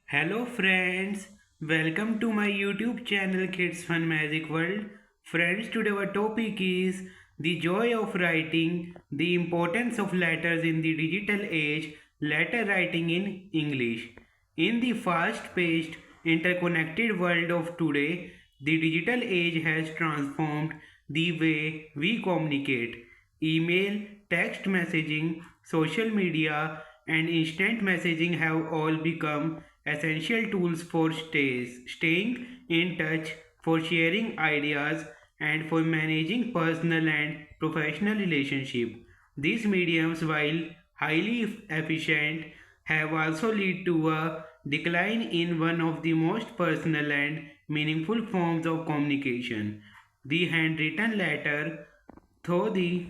Hello friends, welcome to my YouTube channel Kids Fun Magic World. Friends, today our topic is the joy of writing, the importance of letters in the digital age, letter writing in English. In the fast-paced, interconnected world of today, the digital age has transformed the way we communicate. Email, text messaging, social media, and instant messaging have all become essential tools for staying in touch, for sharing ideas, and for managing personal and professional relationships. These mediums, while highly efficient, have also led to a decline in one of the most personal and meaningful forms of communication, the handwritten letter. Though the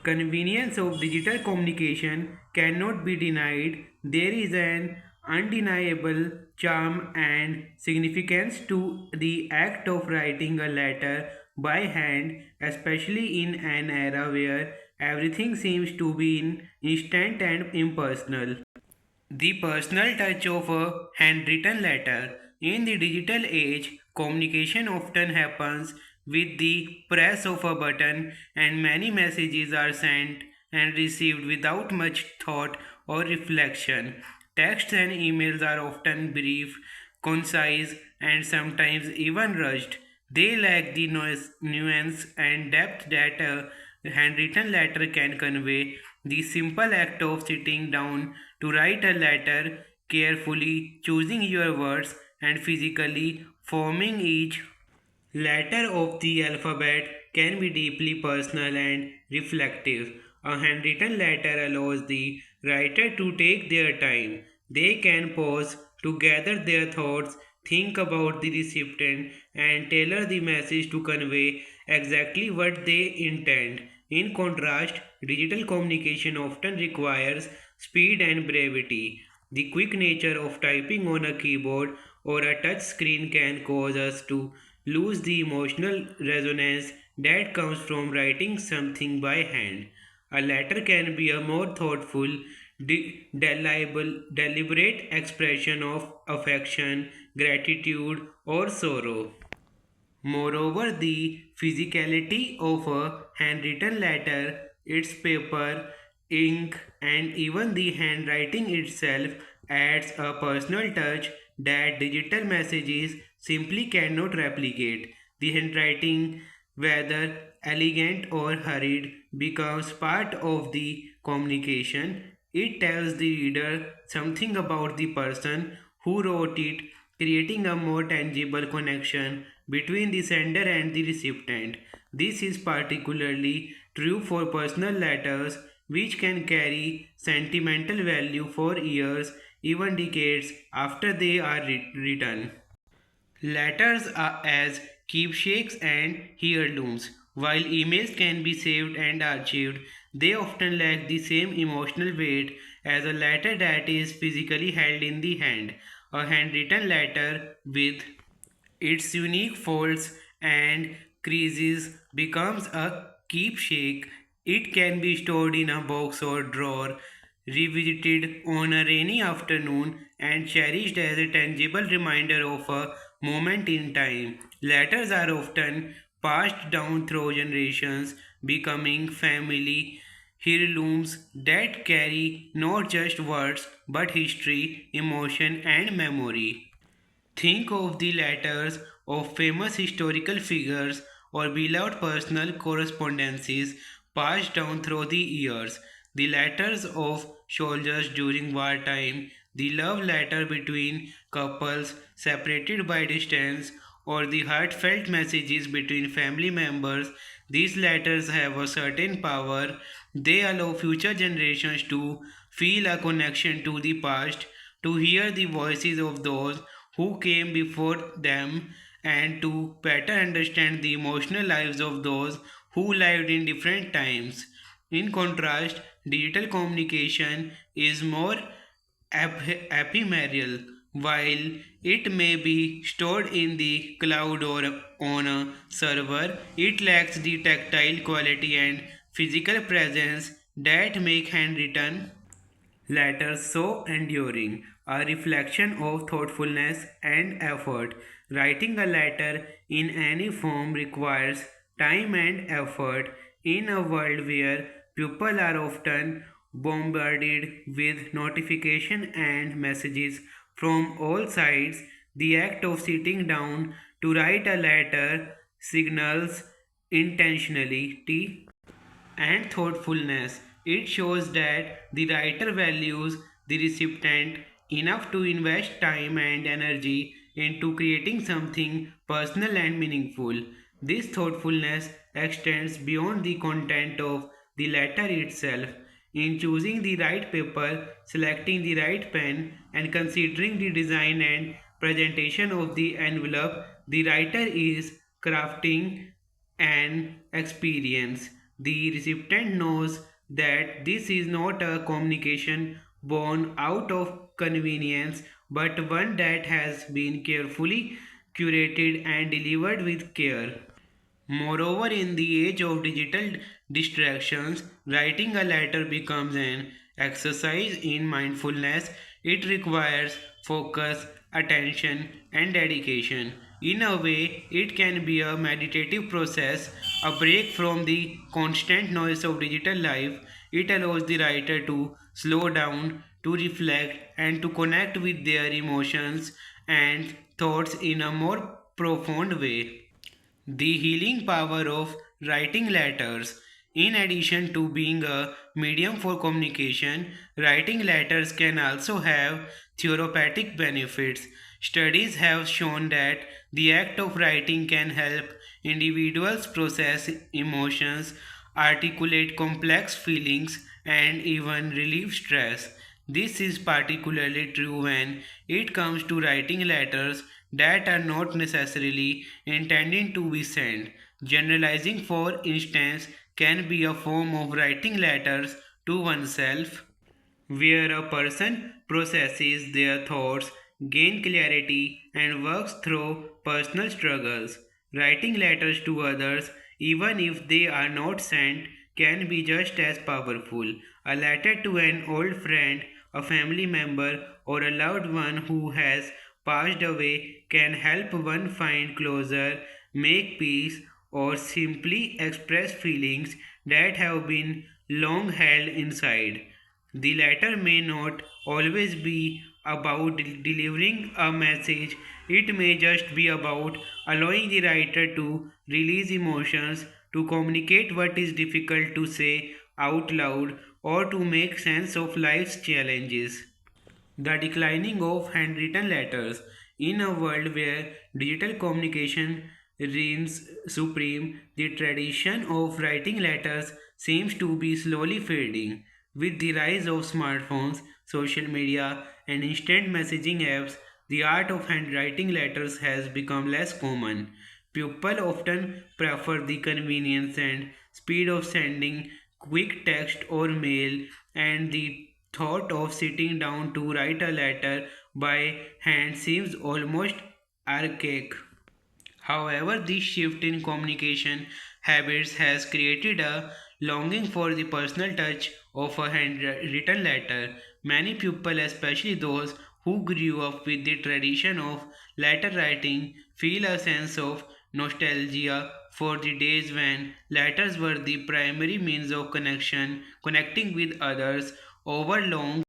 convenience of digital communication cannot be denied, there is an undeniable charm and significance to the act of writing a letter by hand, especially in an era where everything seems to be instant and impersonal. The personal touch of a handwritten letter. In the digital age, communication often happens with the press of a button, and many messages are sent and received without much thought or reflection. Texts and emails are often brief, concise, and sometimes even rushed. They lack the nuance and depth that a handwritten letter can convey. The simple act of sitting down to write a letter, carefully choosing your words, and physically forming each letter of the alphabet can be deeply personal and reflective. A handwritten letter allows the writer to take their time. They can pause to gather their thoughts, think about the recipient, and tailor the message to convey exactly what they intend. In contrast, digital communication often requires speed and brevity. The quick nature of typing on a keyboard or a touch screen can cause us to lose the emotional resonance that comes from writing something by hand. A letter can be a more thoughtful, deliberate expression of affection, gratitude, or sorrow. Moreover, the physicality of a handwritten letter, its paper, ink, and even the handwriting itself adds a personal touch that digital messages simply cannot replicate. The handwriting, whether elegant or hurried, becomes part of the communication. It tells the reader something about the person who wrote it, creating a more tangible connection between the sender and the recipient. This is particularly true for personal letters, which can carry sentimental value for years, even decades after they are written. Letters are as keepsakes and heirlooms. While emails can be saved and archived, they often lack the same emotional weight as a letter that is physically held in the hand. A handwritten letter with its unique folds and creases becomes a keepsake. It can be stored in a box or drawer, revisited on a rainy afternoon, and cherished as a tangible reminder of a moment in time. Letters are often passed down through generations, becoming family heirlooms that carry not just words but history, emotion, and memory. Think of the letters of famous historical figures or beloved personal correspondences passed down through the years. The letters of soldiers during wartime, the love letter between couples separated by distance, or the heartfelt messages between family members. These letters have a certain power. They allow future generations to feel a connection to the past, to hear the voices of those who came before them, and to better understand the emotional lives of those who lived in different times. In contrast, digital communication is more ephemeral. While it may be stored in the cloud or on a server, it lacks the tactile quality and physical presence that make handwritten Letters so enduring, a reflection of thoughtfulness and effort. Writing a letter in any form requires time and effort. In a world where people are often bombarded with notification and messages from all sides, the act of sitting down to write a letter signals intentionality and thoughtfulness. It shows that the writer values the recipient enough to invest time and energy into creating something personal and meaningful. This thoughtfulness extends beyond the content of the letter itself. In choosing the right paper, selecting the right pen, and considering the design and presentation of the envelope, the writer is crafting an experience. The recipient knows that this is not a communication born out of convenience, but one that has been carefully curated and delivered with care. Moreover, in the age of digital distractions, writing a letter becomes an exercise in mindfulness. It requires focus, attention, and dedication. In a way, it can be a meditative process, a break from the constant noise of digital life. It allows the writer to slow down, to reflect, and to connect with their emotions and thoughts in a more profound way. The healing power of writing letters. In addition to being a medium for communication, writing letters can also have therapeutic benefits. Studies have shown that the act of writing can help individuals process emotions, articulate complex feelings, and even relieve stress. This is particularly true when it comes to writing letters that are not necessarily intended to be sent. Generalizing, for instance, can be a form of writing letters to oneself where a person processes their thoughts, gains clarity, and works through personal struggles. Writing letters to others, even if they are not sent, can be just as powerful. A letter to an old friend, a family member, or a loved one who has passed away can help one find closure, make peace, or simply express feelings that have been long held inside. The latter may not always be about delivering a message, it may just be about allowing the writer to release emotions, to communicate what is difficult to say out loud, or to make sense of life's challenges. The declining of handwritten letters. In a world where digital communication reigns supreme, the tradition of writing letters seems to be slowly fading. With the rise of smartphones, social media, and instant messaging apps, the art of handwriting letters has become less common. People often prefer the convenience and speed of sending quick text or mail, and the thought of sitting down to write a letter by hand seems almost archaic. However, this shift in communication habits has created a longing for the personal touch of a handwritten letter. Many people, especially those who grew up with the tradition of letter writing, feel a sense of nostalgia for the days when letters were the primary means of connecting with others over long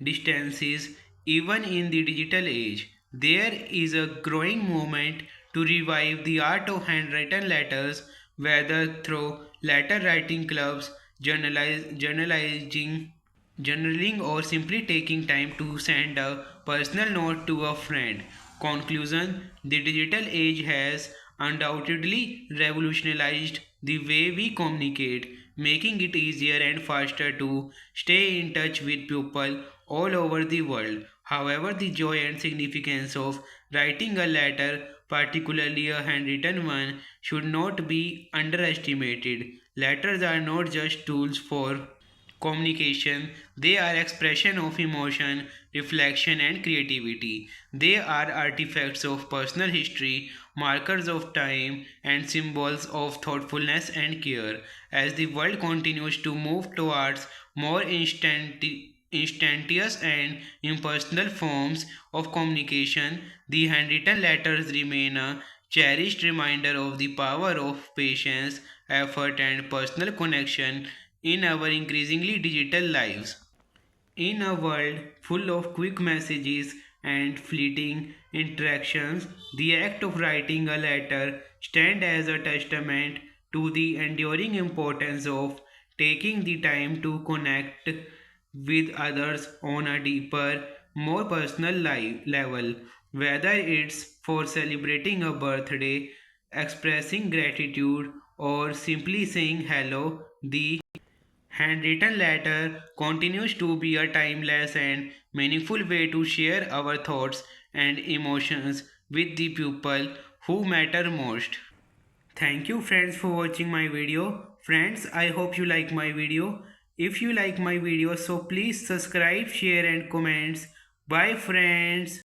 distances. Even in the digital age, there is a growing movement to revive the art of handwritten letters, whether through letter writing clubs, journalizing, journaling, or simply taking time to send a personal note to a friend. Conclusion: the digital age has undoubtedly revolutionized the way we communicate, making it easier and faster to stay in touch with people all over the world. However, the joy and significance of writing a letter, particularly a handwritten one, should not be underestimated. Letters are not just tools for communication, they are expression of emotion, reflection, and creativity. They are artifacts of personal history, markers of time, and symbols of thoughtfulness and care. As the world continues to move towards more instantaneous and impersonal forms of communication, the handwritten letters remain a cherished reminder of the power of patience, effort, and personal connection in our increasingly digital lives. In a world full of quick messages and fleeting interactions, the act of writing a letter stands as a testament to the enduring importance of taking the time to connect with others on a deeper, more personal level. Whether it's for celebrating a birthday, expressing gratitude, or simply saying hello, the handwritten letter continues to be a timeless and meaningful way to share our thoughts and emotions with the people who matter most. Thank you friends for watching my video. Friends, I hope you like my video. If you like my video, so please subscribe, share and comments. Bye friends.